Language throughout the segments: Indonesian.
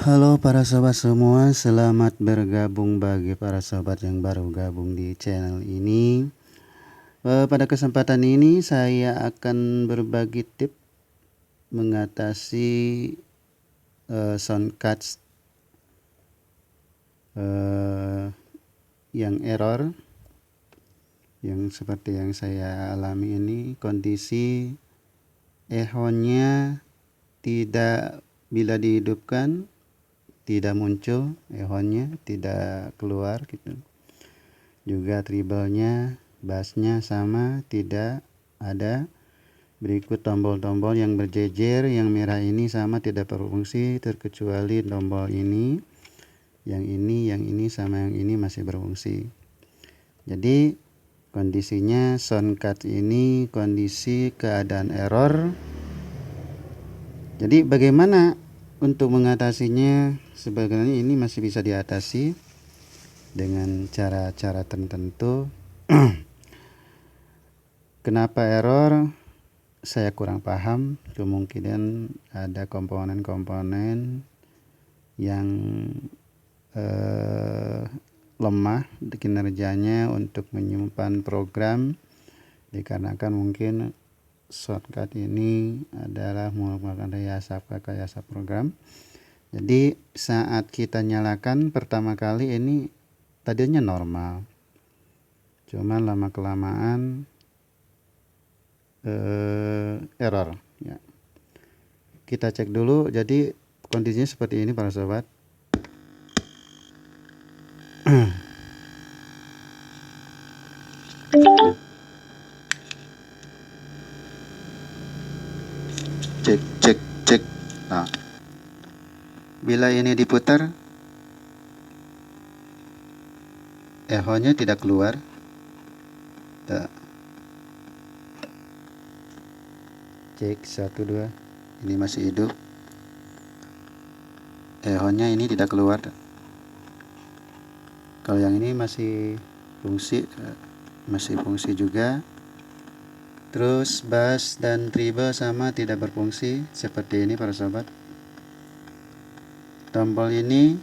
Halo para sobat semua, selamat bergabung bagi para sobat yang baru gabung di channel ini. Pada kesempatan ini saya akan berbagi tips mengatasi sound cards yang error, yang seperti yang saya alami ini. Kondisi echo-nya tidak, bila dihidupkan tidak muncul, echo-nya tidak keluar gitu. Juga treble-nya, bass-nya sama, tidak ada. Berikut tombol-tombol yang berjejer, yang merah ini sama tidak berfungsi, terkecuali tombol ini. Yang ini sama yang ini masih berfungsi. Jadi kondisinya sound card ini kondisi keadaan error. Jadi bagaimana untuk mengatasinya? Sebenarnya ini masih bisa diatasi dengan cara-cara tertentu. Kenapa error? Saya kurang paham. Kemungkinan ada komponen-komponen yang lemah kinerjanya untuk menyimpan program, dikarenakan mungkin shortcut ini adalah merupakan rekayasa program. Jadi saat kita nyalakan pertama kali ini tadinya normal, cuman lama kelamaan error ya. Kita cek dulu. Jadi kondisinya seperti ini para sobat. cek. Nah, bila ini diputar, echo-nya tidak keluar. Nah, cek 1 2, ini masih hidup. Echo-nya ini tidak keluar. Kalau yang ini masih fungsi juga. Terus bass dan treble sama tidak berfungsi, seperti ini para sobat. Tombol ini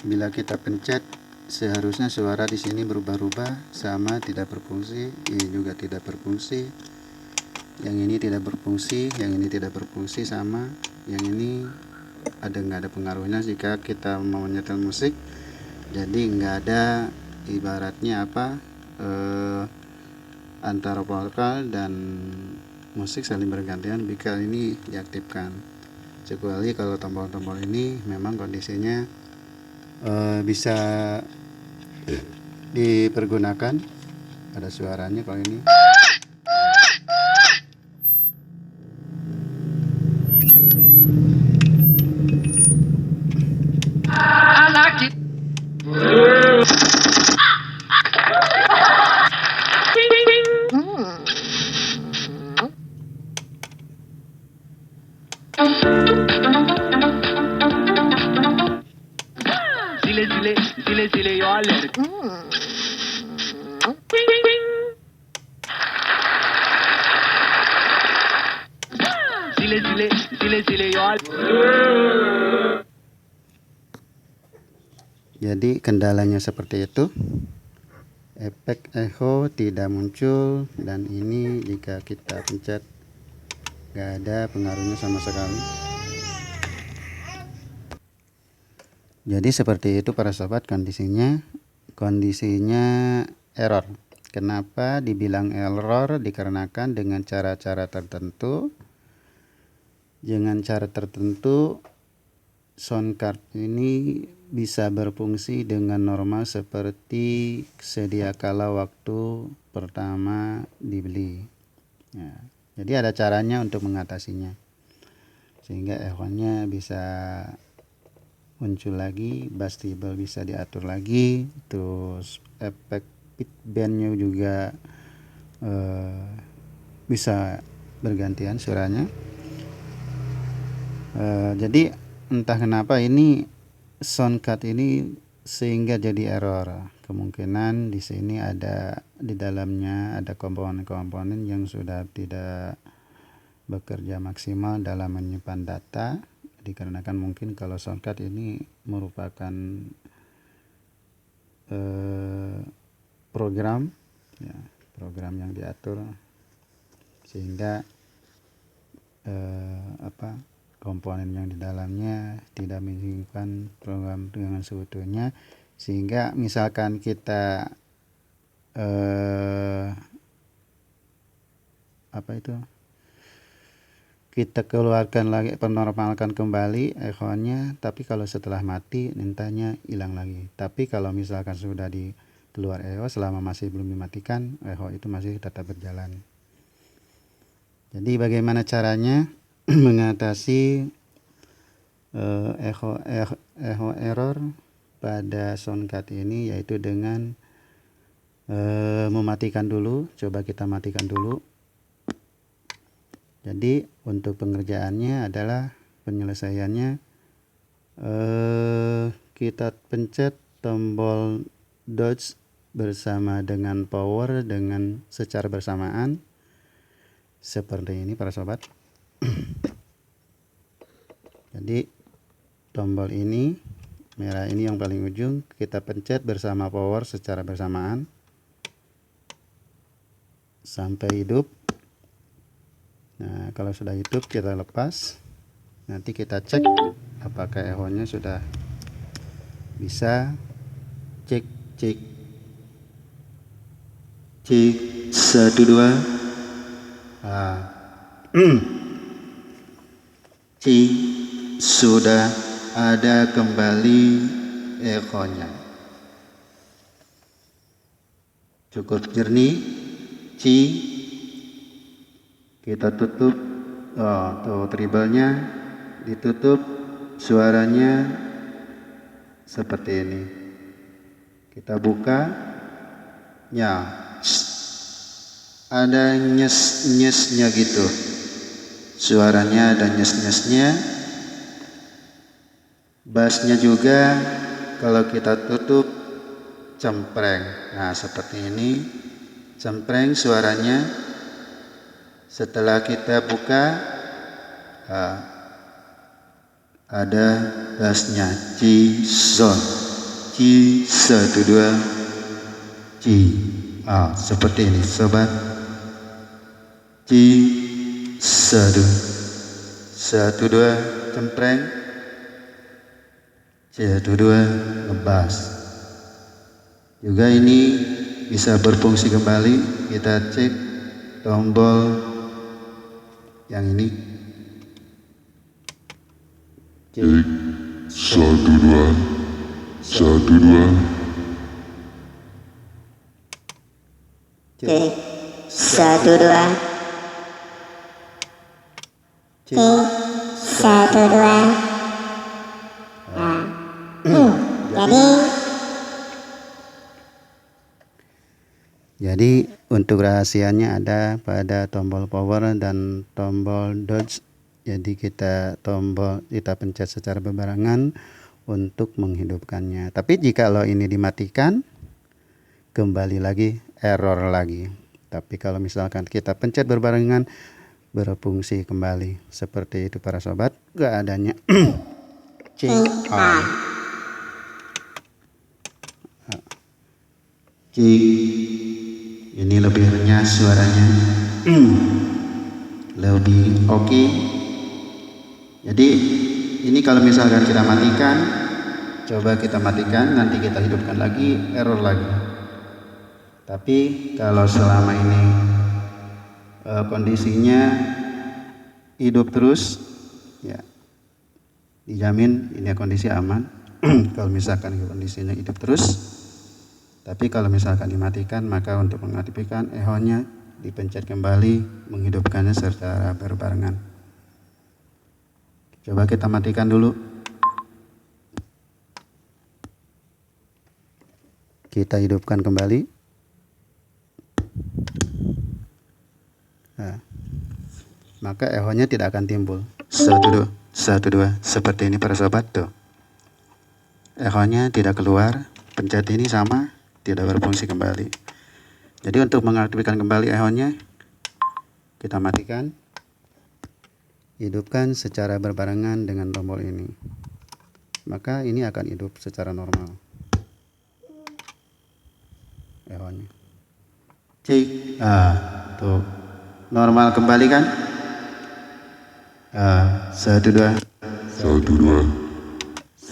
bila kita pencet seharusnya suara di sini berubah-ubah, sama tidak berfungsi. Ini juga tidak berfungsi. Yang ini tidak berfungsi, yang ini tidak berfungsi sama. Yang ini nggak ada pengaruhnya jika kita mau nyetel musik. Jadi nggak ada ibaratnya antara vokal dan musik saling bergantian jika ini diaktifkan. Kecuali kalau tombol-tombol ini memang kondisinya bisa dipergunakan, ada suaranya. Kalau ini Zile, eu alerg. Zile, eu alerg. jadi kendalanya seperti itu. Efek echo tidak muncul, dan ini jika kita pencet nggak ada pengaruhnya sama sekali. Jadi seperti itu para sobat kondisinya error. Kenapa dibilang error? Dikarenakan dengan cara-cara tertentu. Dengan cara tertentu sound card ini bisa berfungsi dengan normal seperti sedia kala waktu pertama dibeli ya. Jadi ada caranya untuk mengatasinya, sehingga echo-nya bisa muncul lagi, bass treble bisa diatur lagi, terus efek pit bendnya juga bisa bergantian suaranya. Jadi entah kenapa ini sound card ini sehingga jadi error. Kemungkinan di sini di dalamnya ada komponen-komponen yang sudah tidak bekerja maksimal dalam menyimpan data, dikarenakan mungkin kalau shortcut ini merupakan program ya, program yang diatur sehingga komponen yang di dalamnya tidak menghubungkan program dengan seutuhnya, sehingga misalkan kita kita keluarkan lagi, penormalkan kembali echonya, tapi kalau setelah mati mintanya hilang lagi. Tapi kalau misalkan sudah di keluar echo selama masih belum dimatikan, echo itu masih tetap berjalan. Jadi bagaimana caranya mengatasi echo error pada soundcard ini, yaitu dengan mematikan dulu. Coba kita matikan dulu. Jadi untuk pengerjaannya adalah penyelesaiannya kita pencet tombol dodge bersama dengan power dengan secara bersamaan seperti ini para sobat. Jadi tombol ini merah ini yang paling ujung kita pencet bersama power secara bersamaan sampai hidup. Nah, kalau sudah hidup kita lepas. Nanti kita cek apakah echonya sudah bisa. Cek 1 2. Cek sudah ada kembali echonya. Cukup jernih. Cek kita tutup, tuh treble-nya ditutup, suaranya seperti ini. Kita buka, ya ada nyes-nyesnya gitu, suaranya ada nyes-nyesnya. Bassnya juga kalau kita tutup cempreng, nah seperti ini cempreng suaranya. Setelah kita buka ada bassnya C-zone, C12, C, seperti ini sobat. C12 cempreng, C12 ngebas. Juga ini bisa berfungsi kembali. Kita cek tombol yang ini. Cek 1 2 1 2. Cek 1 2. Cek 1 2. Jadi untuk rahasianya ada pada tombol power dan tombol dodge. Jadi kita pencet secara berbarengan untuk menghidupkannya. Tapi jika ini dimatikan, kembali lagi error lagi. Tapi kalau misalkan kita pencet berbarengan, berfungsi kembali. Seperti itu para sobat. Gak adanya ini lebih renyah suaranya, lebih oke. Jadi ini kalau misalkan kita matikan, coba kita matikan, nanti kita hidupkan lagi, error lagi. Tapi kalau selama ini kondisinya hidup terus, ya dijamin ini kondisi aman. Kalau misalkan kondisinya hidup terus. Tapi kalau misalkan dimatikan, maka untuk mengaktifkan echonya dipencet kembali, menghidupkannya secara berbarengan. Coba kita matikan dulu. Kita hidupkan kembali. Nah, maka echonya tidak akan timbul. 1 2 seperti ini para sobat tuh. Echonya tidak keluar. Pencet ini sama, tidak berfungsi kembali. Jadi untuk mengaktifkan kembali echonya, kita matikan. hidupkan secara berbarengan dengan tombol ini, maka ini akan hidup secara normal ehonya. Cek, tuh normal kembali kan? 1 2 1 2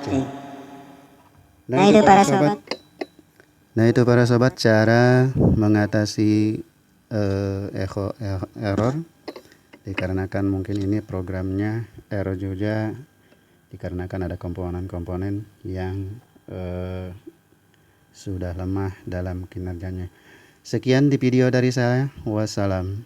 cek. Nah itu para sobat. Nah itu para sobat cara mengatasi error, dikarenakan mungkin ini programnya error juga dikarenakan ada komponen-komponen yang sudah lemah dalam kinerjanya. Sekian di video dari saya. Wassalam.